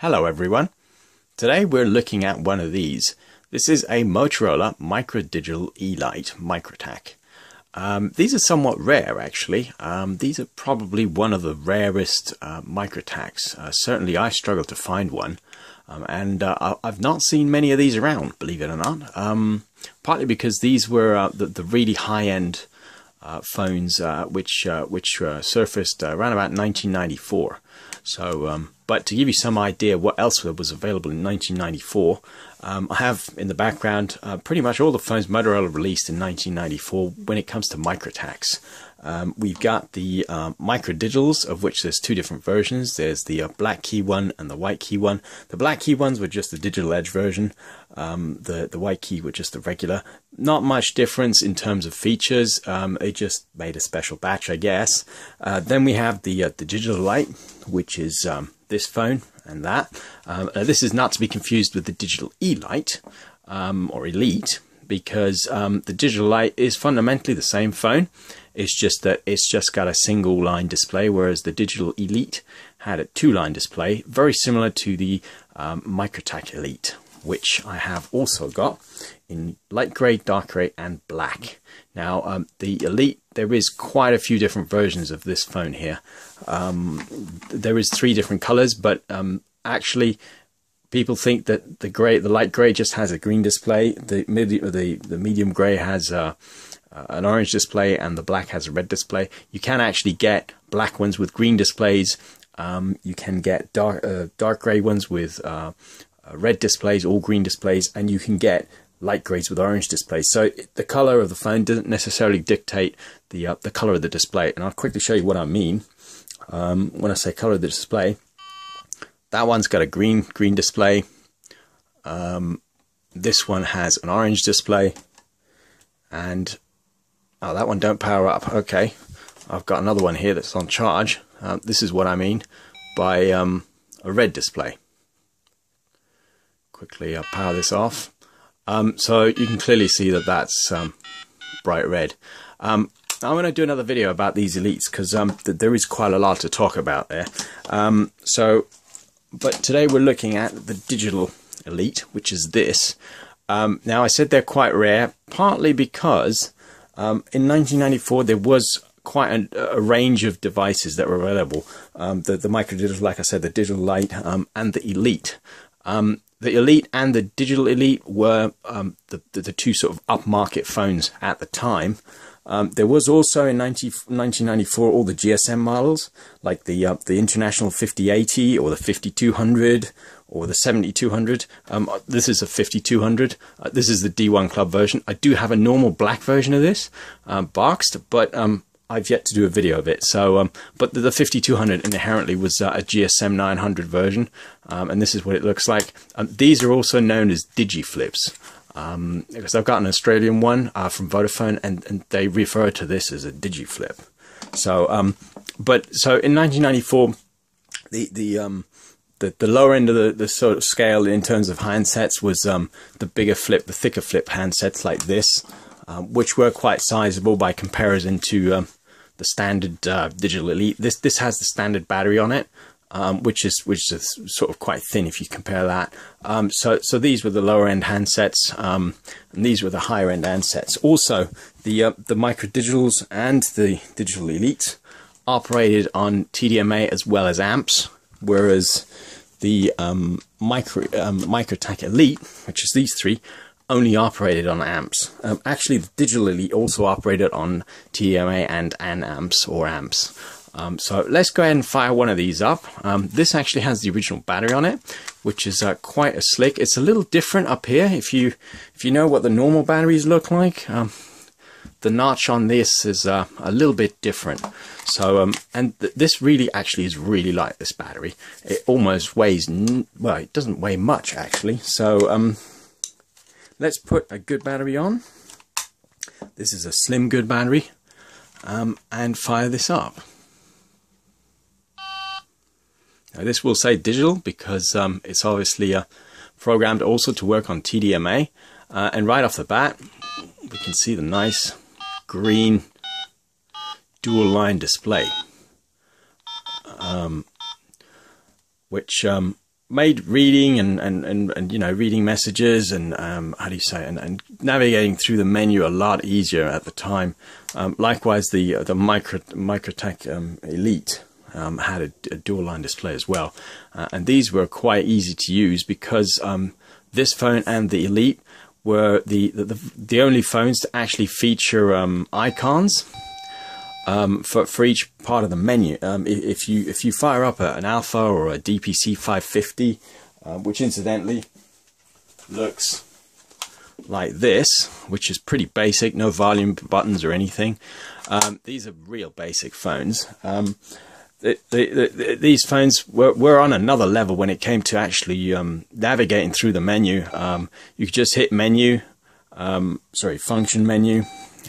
Hello everyone. Today we're looking at one of these. This is a Motorola Digital Elite Microtac. These are somewhat rare actually. These are probably one of the rarest Microtacs. Certainly I struggled to find one. I've not seen many of these around, believe it or not. Partly because these were the really high-end phones which surfaced around about 1994. So, but to give you some idea what else was available in 1994, I have in the background pretty much all the phones Motorola released in 1994 when it comes to Microtacs. We've got the Micro Digitals, of which there's two different versions. There's the black key one and the white key one. The black key ones were just the Digital Edge version. The white key were just the regular. Not much difference in terms of features. They just made a special batch, I guess. Then we have the Digital Elite, which is this phone and that. This is not to be confused with the Digital Elite or Elite, because the Digital Elite is fundamentally the same phone. It's just that it's just got a single line display, whereas the Digital Elite had a two-line display, very similar to the Microtac Elite, which I have also got in light grey, dark grey and black. Now the Elite, there is quite a few different versions of this phone here. There is 3 different colors, but actually people think that the light grey just has a green display, the medium grey has an orange display, and the black has a red display. You can actually get black ones with green displays. You can get dark grey ones with red displays, all green displays, and you can get light greys with orange displays. So the color of the phone doesn't necessarily dictate the color of the display. And I'll quickly show you what I mean when I say color of the display. That one's got a green display. This one has an orange display, and oh, that one don't power up. Okay, I've got another one here that's on charge. This is what I mean by a red display. Quickly I'll power this off. So you can clearly see that that's bright red. I'm going to do another video about these Elites because there is quite a lot to talk about there. But today we're looking at the Digital Elite, which is this. Now I said they're quite rare, partly because in 1994 there was quite a range of devices that were available. The Micro Digital, like I said, the Digital Elite and the Elite. The Elite and the Digital Elite were the two sort of upmarket phones at the time. There was also in 1994 all the GSM models, like the International 5080 or the 5200 or the 7200. This is a 5200. This is the D1 Club version. I do have a normal black version of this, boxed, but I've yet to do a video of it. So, but the 5200 inherently was a GSM 900 version, and this is what it looks like. These are also known as DigiFlips, because I've got an Australian one from Vodafone, and they refer to this as a DigiFlip. So, so in 1994, the lower end of the sort of scale in terms of handsets was the bigger flip, the thicker flip handsets like this, which were quite sizable by comparison to the standard Digital Elite. This has the standard battery on it, which is sort of quite thin if you compare that. So these were the lower end handsets, and these were the higher end handsets. Also, the Micro Digitals and the Digital Elite operated on TDMA as well as AMPS, whereas the Microtac Elite, which is these 3, only operated on AMPS. Actually, the Digital Elite also operated on TDMA and AMPS or AMPS. So let's go ahead and fire one of these up. This actually has the original battery on it, which is quite a slick. It's a little different up here. If you know what the normal batteries look like, the notch on this is a little bit different. So this really actually is really light, this battery. It almost weighs, well, it doesn't weigh much actually. So let's put a good battery on. This is a slim good battery, and fire this up. Now this will say digital because it's obviously programmed also to work on TDMA, and right off the bat we can see the nice green dual line display, which made reading and you know, reading messages and how do you say it, and navigating through the menu a lot easier at the time. Likewise, the Microtac Elite had a dual line display as well, and these were quite easy to use because this phone and the Elite were the only phones to actually feature icons for each part of the menu. If you fire up an Alpha or a DPC 550, which incidentally looks like this, which is pretty basic, no volume buttons or anything. These are real basic phones. These phones were on another level when it came to actually navigating through the menu. You could just hit menu, function menu,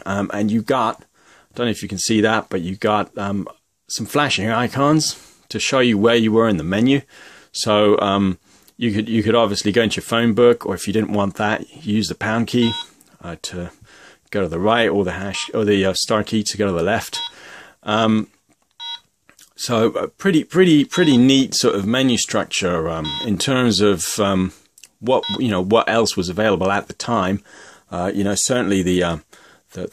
and you got, I don't know if you can see that, but you got some flashing icons to show you where you were in the menu. So you could obviously go into your phone book, or if you didn't want that, use the pound key to go to the right, or the hash or the star key to go to the left. So a pretty neat sort of menu structure in terms of what else was available at the time. Certainly the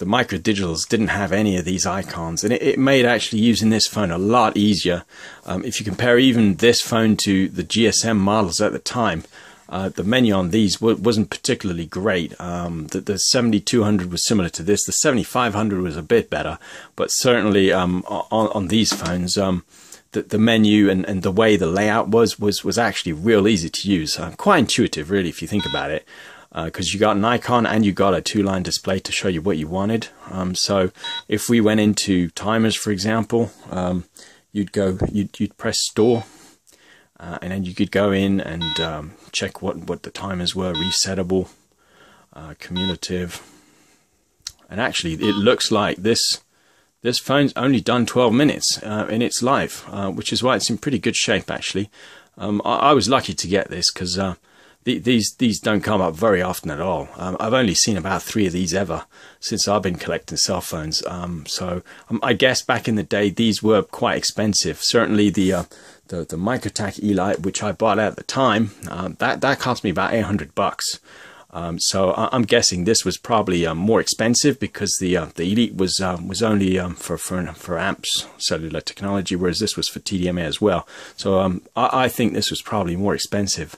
Micro Digitals didn't have any of these icons, and it made actually using this phone a lot easier. If you compare even this phone to the GSM models at the time, the menu on these wasn't particularly great. The 7200 was similar to this. The 7500 was a bit better, but certainly on these phones, the menu and the way the layout was actually real easy to use. Quite intuitive, really, if you think about it. Because you got an icon and you got a two-line display to show you what you wanted. So if we went into timers, for example, you'd press store, and then you could go in and check what the timers were: resettable, cumulative. And actually, it looks like this phone's only done 12 minutes in its life, which is why it's in pretty good shape. Actually, I was lucky to get this because these don't come up very often at all. I've only seen about 3 of these ever since I've been collecting cell phones. I guess back in the day these were quite expensive. Certainly the Microtac Elite, which I bought at the time, that cost me about $800. So I'm guessing this was probably more expensive because the Elite was only for AMPS cellular technology, whereas this was for TDMA as well. So I think this was probably more expensive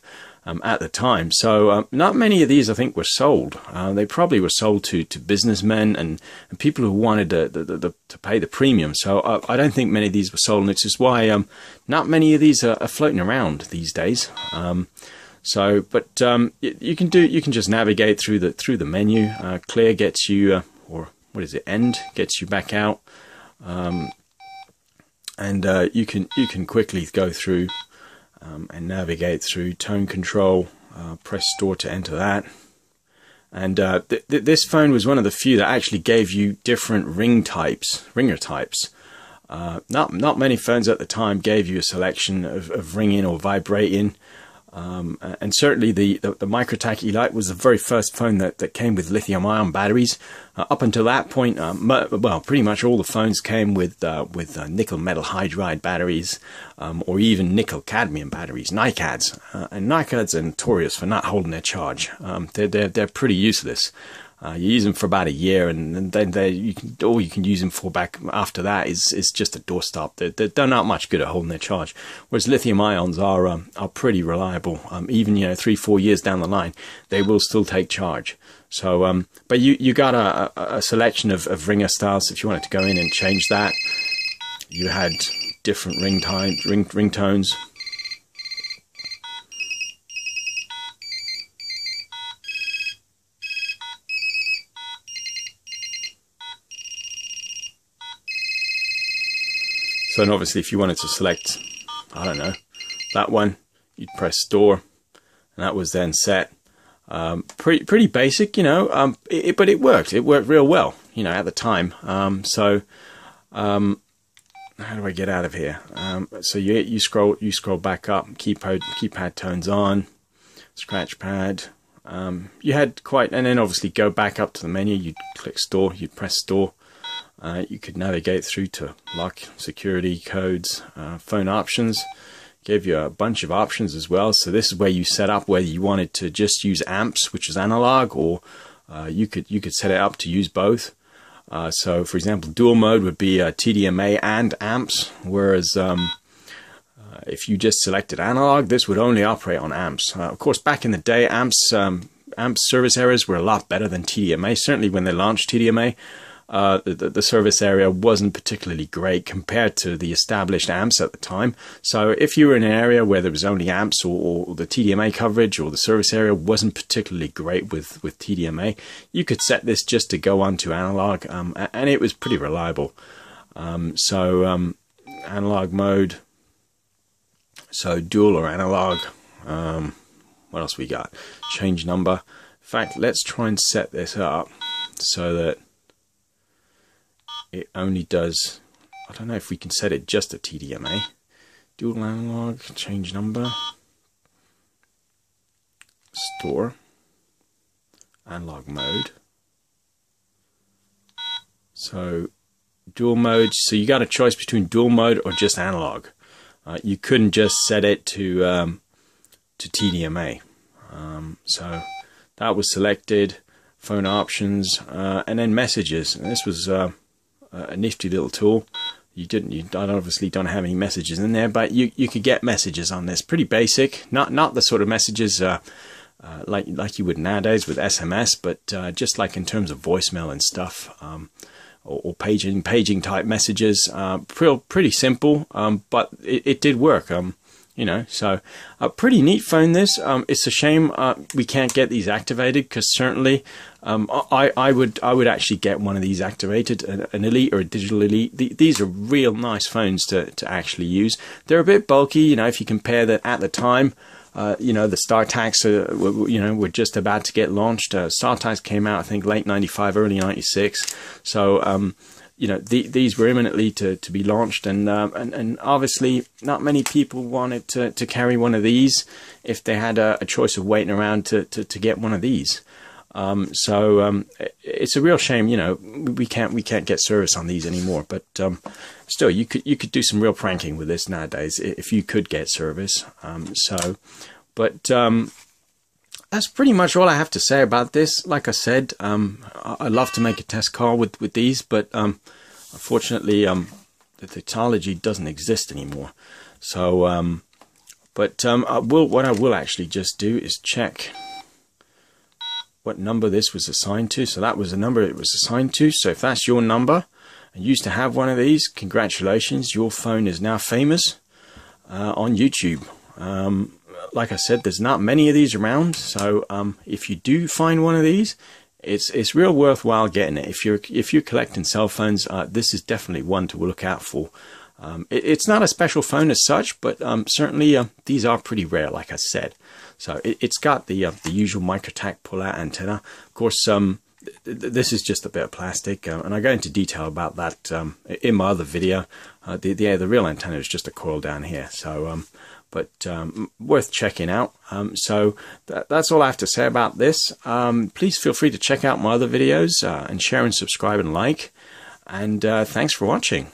at the time. So not many of these I think were sold. They probably were sold to businessmen and people who wanted to pay the premium. So I don't think many of these were sold, and it's just why not many of these are floating around these days. You can just navigate through the menu. Clear gets you, or what is it? End gets you back out, and you can quickly go through and navigate through tone control. Press store to enter that. And this phone was one of the few that actually gave you different ringer types. Not many phones at the time gave you a selection of ringing or vibrating. And certainly the Microtac Elite was the very first phone that came with lithium-ion batteries. Up until that point, pretty much all the phones came with nickel metal hydride batteries, or even nickel cadmium batteries, NiCads. And NiCads are notorious for not holding their charge. They're pretty useless. You use them for about a year, and then all you can use them for back after that is just a doorstop. They're not much good at holding their charge. Whereas lithium ions are pretty reliable. Even 3-4 years down the line, they will still take charge. So, but you got a selection of ringer styles. If you wanted to go in and change that, you had different ringtones. So, and obviously, if you wanted to select, I don't know, that one, you'd press store, and that was then set. Pretty basic, but it worked. It worked real well, at the time. How do I get out of here? So you scroll back up, keypad tones on, scratch pad. You had and then obviously go back up to the menu. You'd click store, you'd press store. You could navigate through to lock, security, codes, phone options. gave you a bunch of options as well. So this is where you set up whether you wanted to just use AMPS, which is analog, or you could set it up to use both. So for example, dual mode would be TDMA and AMPS, whereas if you just selected analog, this would only operate on AMPS. Of course, back in the day, AMPS service areas were a lot better than TDMA. Certainly when they launched TDMA, the service area wasn't particularly great compared to the established AMPS at the time. So if you were in an area where there was only AMPS, or the TDMA coverage or the service area wasn't particularly great with TDMA, you could set this just to go onto analog, and it was pretty reliable. Analog mode, so dual or analog. What else we got? Change number. In fact, let's try and set this up so that it only does, I don't know if we can set it just to TDMA. Dual analog, change number, store, analog mode. So dual mode, so you got a choice between dual mode or just analog. You couldn't just set it to TDMA. So that was selected. Phone options, and then messages. And this was a nifty little tool. You obviously don't have any messages in there, but you could get messages on this. Pretty basic, not the sort of messages like you would nowadays with SMS, but just like in terms of voicemail and stuff, or paging type messages. Pretty simple, but it did work. You know, so a pretty neat phone. This it's a shame we can't get these activated, because certainly I would actually get one of these activated, an Elite or a Digital Elite. These are real nice phones to actually use. They're a bit bulky, you know, if you compare that at the time. You know, the StarTACs were just about to get launched. StarTACs came out, I think, late '95, early '96. So you know, these were imminently to be launched, and obviously not many people wanted to carry one of these if they had a choice of waiting around to get one of these. It's a real shame, you know, we can't get service on these anymore. But still, you could do some real pranking with this nowadays if you could get service. That's pretty much all I have to say about this. Like I said, I'd love to make a test call with these, but unfortunately, the technology doesn't exist anymore. So, what I will actually just do is check what number this was assigned to. So that was the number it was assigned to. So if that's your number and you used to have one of these, congratulations, your phone is now famous on YouTube. Like I said, there's not many of these around, so if you do find one of these, it's real worthwhile getting it. If you're collecting cell phones, this is definitely one to look out for. It's not a special phone as such, but certainly these are pretty rare, like I said. So it's got the usual Microtac pull-out antenna. Of course, this is just a bit of plastic, and I go into detail about that in my other video. The real antenna is just a coil down here. So. Worth checking out. So that's all I have to say about this. Please feel free to check out my other videos and share and subscribe and like. And thanks for watching.